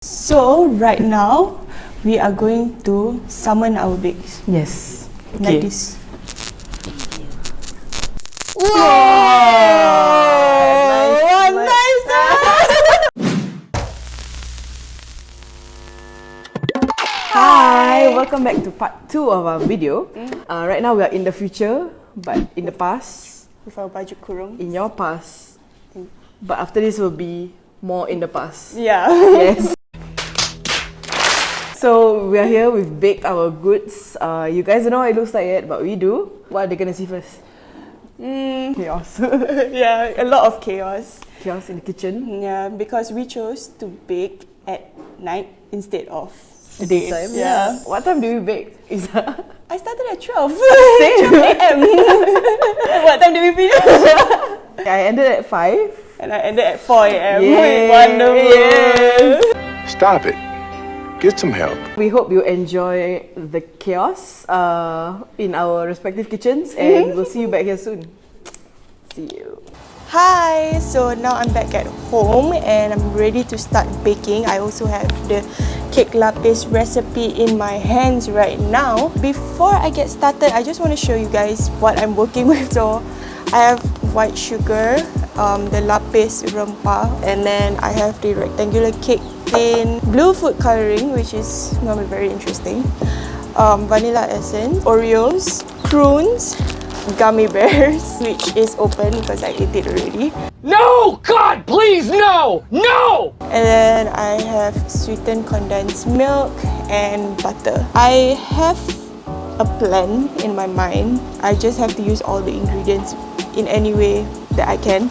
So right now we are going to summon our bakes. Yes. Like this. Whoa! Nice! Hi! Welcome back to part 2 of our video. Right now we are in the future, but in the past. With our baju kurung. In your past. But after this will be more in the past. Yeah. Yes. So we are here, we've baked our goods. You guys don't know what it looks like yet, but we do. What are they gonna see first? Chaos. Yeah, a lot of chaos. Chaos in the kitchen. Yeah, because we chose to bake at night instead of The daytime. Yeah. What time do we bake? I started at 12. Same. 12 a.m. What time did we finish? I ended at 5. And I ended at 4 a.m. Yay. Wonderful. Yes. Stop it. Get some help. We hope you enjoy the chaos in our respective kitchens, and we'll see you back here soon. See you. Hi, so now I'm back at home and I'm ready to start baking. I also have the Kek Lapis recipe in my hands right now. Before I get started, I just want to show you guys what I'm working with. So I have white sugar, the lapis rempah, and then I have the rectangular cake tin, blue food colouring, which is going to be very interesting, vanilla essence, Oreos, prunes, gummy bears, which is open because I ate it already. No! God, please, no! No! And then I have sweetened condensed milk and butter. I have a plan in my mind. I just have to use all the ingredients in any way that I can.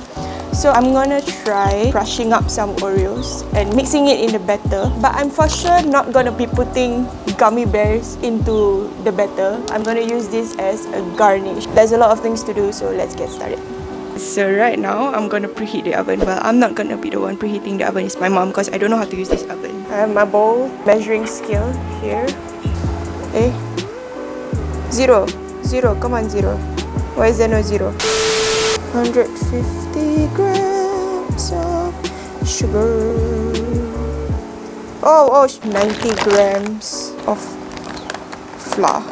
So I'm gonna try crushing up some Oreos and mixing it in the batter. But I'm for sure not gonna be putting gummy bears into the batter. I'm gonna use this as a garnish. There's a lot of things to do, so let's get started. So right now, I'm gonna preheat the oven. Well, I'm not gonna be the one preheating the oven. It's my mom because I don't know how to use this oven. I have my bowl, measuring scale here. Eh? Zero. Come on, zero. Why is there no zero? 150 grams of sugar. Oh, 90 grams of flour.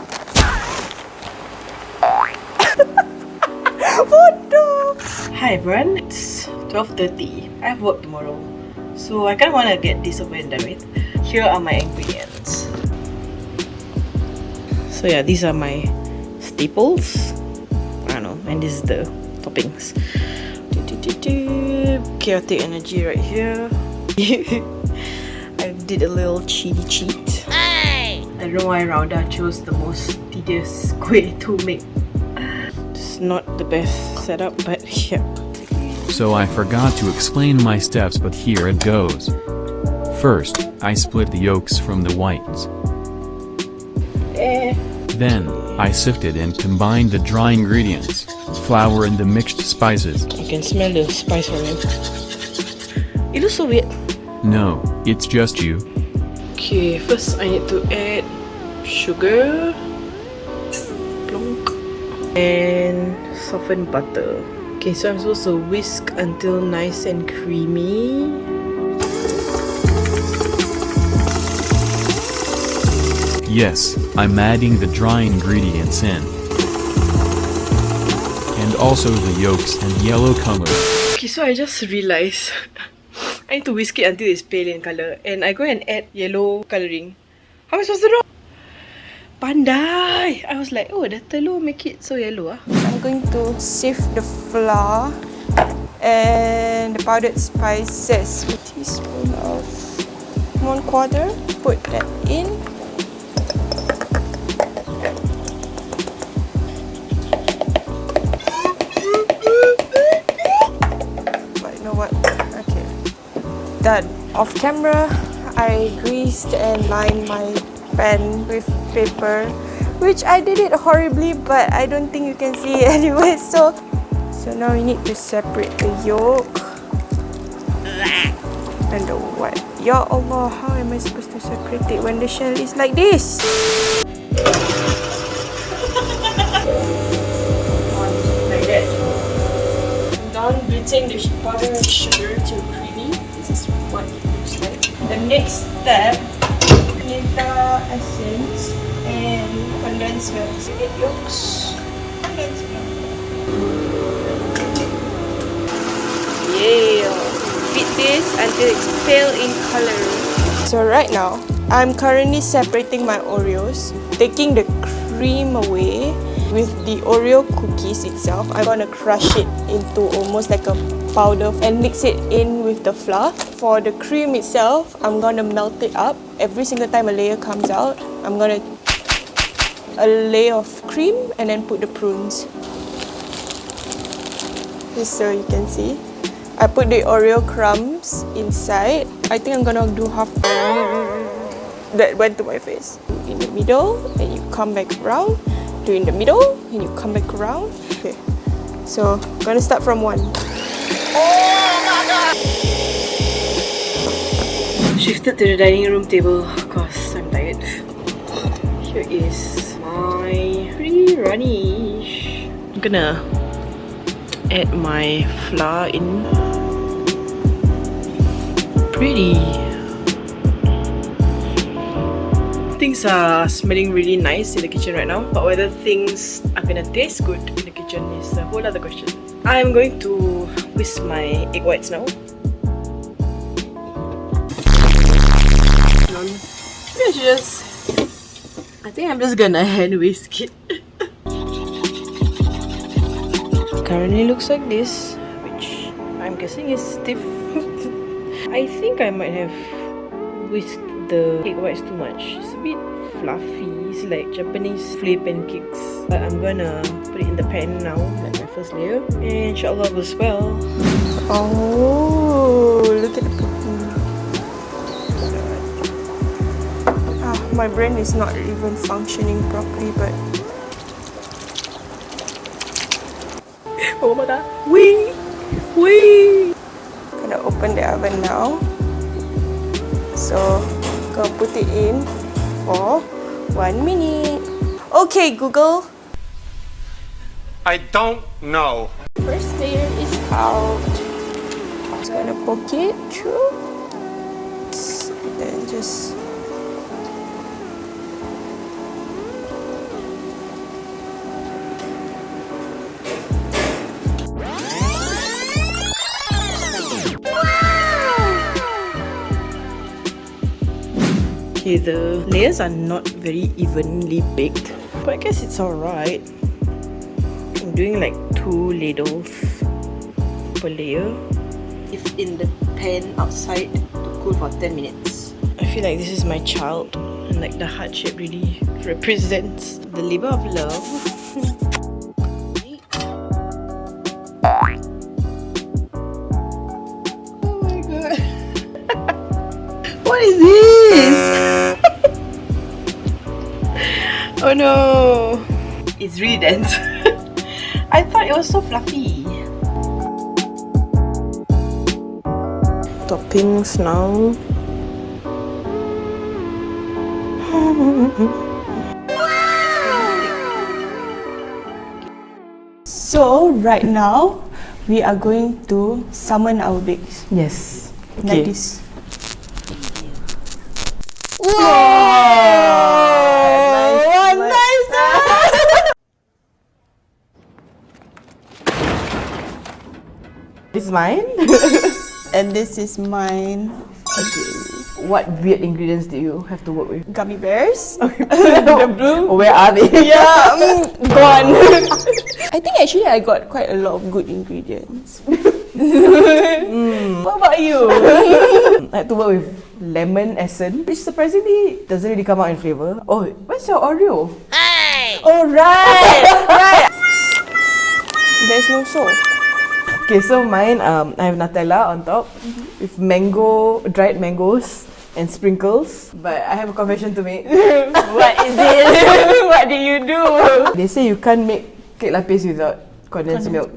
What the? Hi everyone, it's 12:30. I have work tomorrow, so I kind of want to get this over and done with. Here are my ingredients. So yeah, these are my staples. I don't know, and this is the toppings. Chaotic energy right here. I did a little cheaty cheat. I don't know why Rauda chose the most tedious kuih to make. It's not the best setup, but yeah. So I forgot to explain my steps, but here it goes. First, I split the yolks from the whites. Then, I sifted and combined the dry ingredients, flour and the mixed spices. You can smell the spice from it. It looks so weird. No, it's just you. Okay, first I need to add sugar, plonk, and softened butter. Okay, so I'm supposed to whisk until nice and creamy. Yes, I'm adding the dry ingredients in. And also the yolks and yellow color. Okay, so I just realized I need to whisk it until it's pale in color, and I go and add yellow coloring. How am I supposed to know? Pandai! I was like, oh, the telur make it so yellow. I'm going to sift the flour and the powdered spices. A teaspoon of 1/4. Put that in. But you know what? Okay. Done. Off camera, I greased and lined my pan with paper, which I did it horribly, but I don't think you can see it anyway. So now we need to separate the yolk and the white. Ya Allah, how am I supposed to separate it when the shell is like this? Like that. I'm done beating the powdered sugar to creamy. This is what it looks like. The next step, vanilla essence and condensed milk. Egg yolks, condensed milk. Yeah. Beat this until it's pale in color. So right now, I'm currently separating my Oreos, taking the cream away. With the Oreo cookies itself, I'm gonna crush it into almost like a powder and mix it in with the flour. For the cream itself, I'm gonna melt it up. Every single time a layer comes out, I'm gonna a layer of cream and then put the prunes. Just so you can see. I put the Oreo crumbs inside. I think I'm gonna do half. That went to my face. In the middle, and you come back around. Do in the middle, and you come back around. Okay, so I'm gonna start from one. Shifted to the dining room table because I'm tired. Here is my pretty runny. I'm gonna add my flour in. Pretty. Things are smelling really nice in the kitchen right now, but whether things are gonna taste good in the kitchen is a whole other question. I'm going to whisk my egg whites now. I think I'm just gonna hand whisk it. Currently looks like this, which I'm guessing is stiff. I think I might have whisked the egg whites too much. It's a bit fluffy. It's like Japanese flip pancakes. But I'm gonna put it in the pan now, like my first layer. And inshallah goes well. Oh, look at the cooking. My brain is not even functioning properly, but Oh my god. Wee! Wee! gonna open the oven now. So, gonna put it in for 1 minute. Okay, Google. I don't know. First layer is out. Just gonna poke it through. And just Okay, the layers are not very evenly baked, but I guess it's alright. I'm doing like 2 ladles per layer. It's in the pan outside to cool for 10 minutes. I feel like this is my child, and like the heart shape really represents the labor of love. Oh my god. What is this? Oh no! It's really dense. I thought it was so fluffy. Toppings now. so right now we are going to summon our bakes. Yes. Like this. This is mine. And this is mine. What weird ingredients do you have to work with? Gummy bears. The blue. Where are they? Yeah, gone. I think actually I got quite a lot of good ingredients. What about you? I had to work with lemon essence, which surprisingly doesn't really come out in flavour. Oh, where's your Oreo? Oh right, right. There's no sauce. Okay, so mine, I have Nutella on top with dried mangoes and sprinkles. But I have a confession to make. What is it? What do you do? They say you can't make Kek Lapis without condensed milk.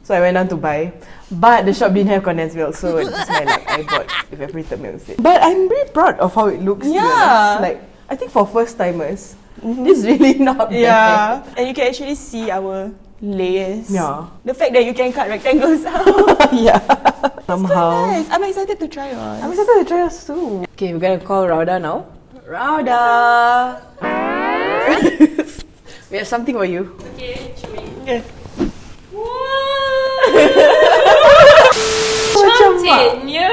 So I went down to buy. But the shop didn't have condensed milk, so it's just my luck. I bought evaporated milk instead. But I'm really proud of how it looks. Yeah. Like, I think for first timers, this is really not bad. Yeah. And you can actually see our layers. Yeah. The fact that you can cut rectangles out. Yeah. Somehow. Nice. I'm excited to try yours. I'm excited to try yours too. Okay, we're gonna call Rauda now. Rauda! We have something for you. Okay, show me. Okay. Cantiknya.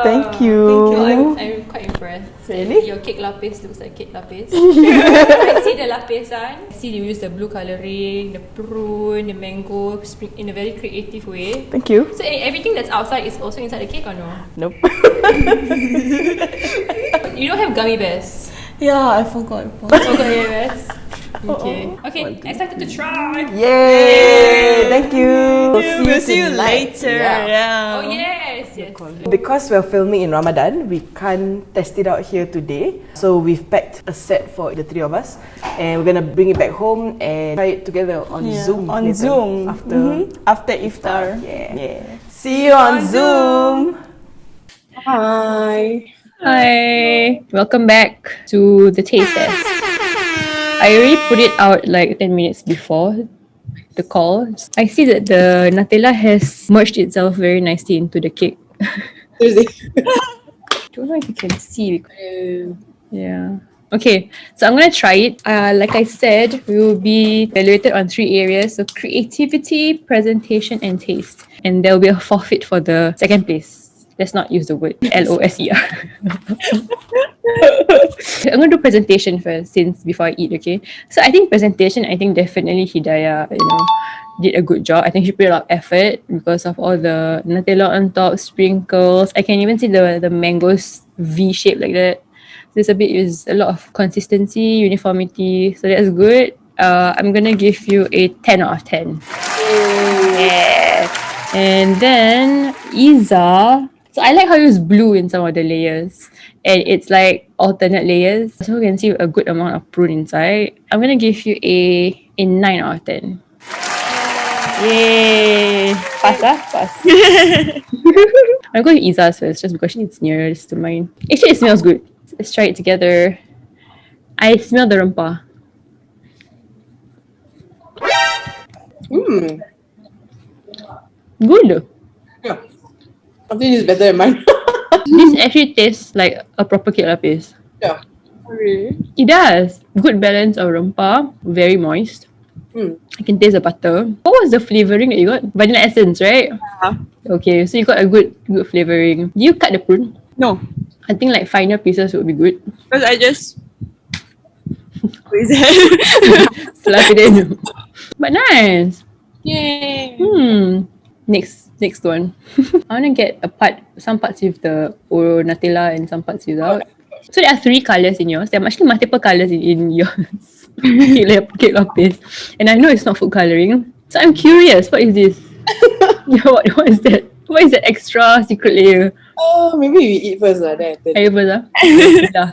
Thank you. I'm quite impressed. Really? Your Kek Lapis looks like Kek Lapis. I see the lapisan. I see you use the blue colouring, the prune, the mango in a very creative way. Thank you. So everything that's outside is also inside the cake or no? Nope. You don't have gummy bears. Yeah, I forgot. Oh, gummy bears. Okay. Okay, excited to try. Yay! Thank you. We'll see you tonight. later. Yeah. Oh yes, yes. Because we're filming in Ramadan, we can't test it out here today. So we've packed a set for the three of us, and we're gonna bring it back home and try it together on Zoom. On later, Zoom. After iftar. Yeah. See you on Zoom. Hi. Hi, welcome back to the taste test. I already put it out like 10 minutes before the call. I see that the Nutella has merged itself very nicely into the cake. Don't know if you can see. Yeah. Okay, so I'm gonna try it. Like I said, we will be evaluated on 3 areas: so creativity, presentation, and taste. And there will be a forfeit for the second place. Let's not use the word LOSER. I'm gonna do presentation first, since before I eat. Okay, so I think presentation. I think definitely Hidayah, did a good job. I think she put a lot of effort because of all the Nutella on top, sprinkles. I can even see the mangoes V shape like that. There's a lot of consistency, uniformity. So that's good. I'm gonna give you a 10 out of 10. Yeah. And then Iza. So I like how you use blue in some of the layers. And it's like alternate layers. So you can see a good amount of prune inside. I'm gonna give you a 9 out of 10. Yay! Pass. I'm going to Iza's first just because it's nearest to mine. Actually, it smells good. Let's try it together. I smell the rempah. Good. Yeah. I think it's better than mine. This actually tastes like a proper Kek Lapis. Yeah. Really? It does. Good balance of rempah. Very moist. I can taste the butter. What was the flavouring that you got? Vanilla essence, right? Okay, so you got a good flavouring. Do you cut the prune? No, I think like finer pieces would be good. because I just. Slap it in. But nice. Yay. Next one. I want to get some parts with the Nutella and some parts without. So there are 3 colours in yours. There are actually multiple colours in yours. Kek Lapis. And I know it's not food colouring. So I'm curious, what is this? What is that? What is that extra secret layer? Oh, maybe we eat first lah. Then I eat first. Dah.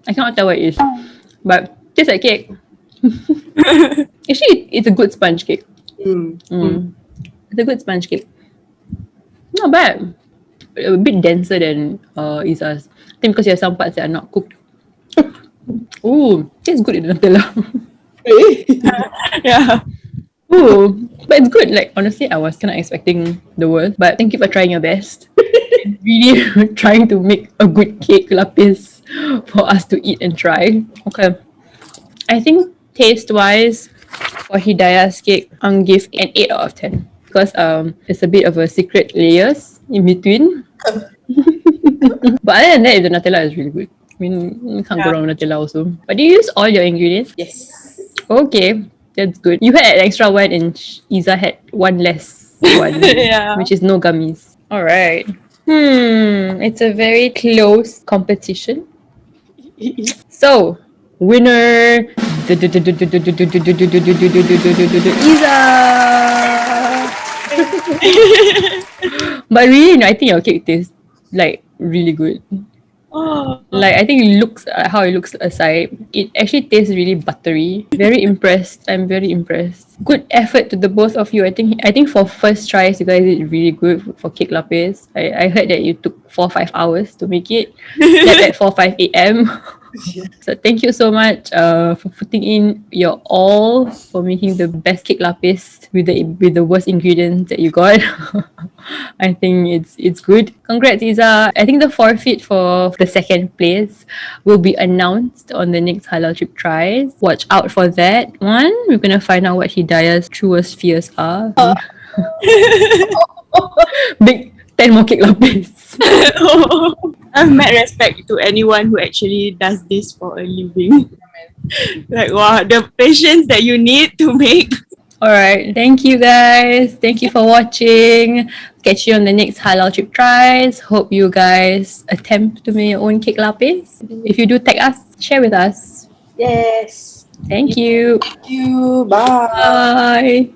I cannot tell what it is. But tastes like cake. Actually, it's a good sponge cake. It's a good sponge cake. Not bad. A bit denser than Iza's. I think because you have some parts that are not cooked. Ooh, tastes good in the Nutella. Really? Yeah. Ooh, but it's good. Like honestly, I was kind of expecting the worst. But thank you for trying your best. Really trying to make a good Kek Lapis for us to eat and try. Okay, I think taste-wise for Hidayah's cake, I'm gonna give an 8 out of 10 because it's a bit of a secret layers in between. But other than that, the Nutella is really good. I mean, you can't go wrong with Nutella also. But do you use all your ingredients? Yes. Okay, that's good. You had an extra one and Iza had one less one, which is no gummies. Alright. It's a very close competition. So, winner Iza. But really, I think your cake tastes like really good. Like, I think looks, how it looks aside, it actually tastes really buttery. Very impressed. I'm very impressed. Good effort to the both of you. I think for first tries, you guys did really good for Kek Lapis. I heard that you took 4 or 5 hours to make it. Slept at 4 5 a.m. So thank you so much for putting in your all for making the best Kek Lapis with the worst ingredients that you got. I think it's good. Congrats, Iza. I think the forfeit for the second place will be announced on the next Halaltrip tries. Watch out for that one. We're gonna find out what Hidaya's truest fears are. Big 10 more Kek Lapis. I've mad respect to anyone who actually does this for a living. Like, wow, the patience that you need to make. Alright, thank you guys. Thank you for watching. Catch you on the next Halaltrip tries. Hope you guys attempt to make your own Kek Lapis. If you do, tag us, share with us. Yes. Thank you. Thank you. Bye. Bye.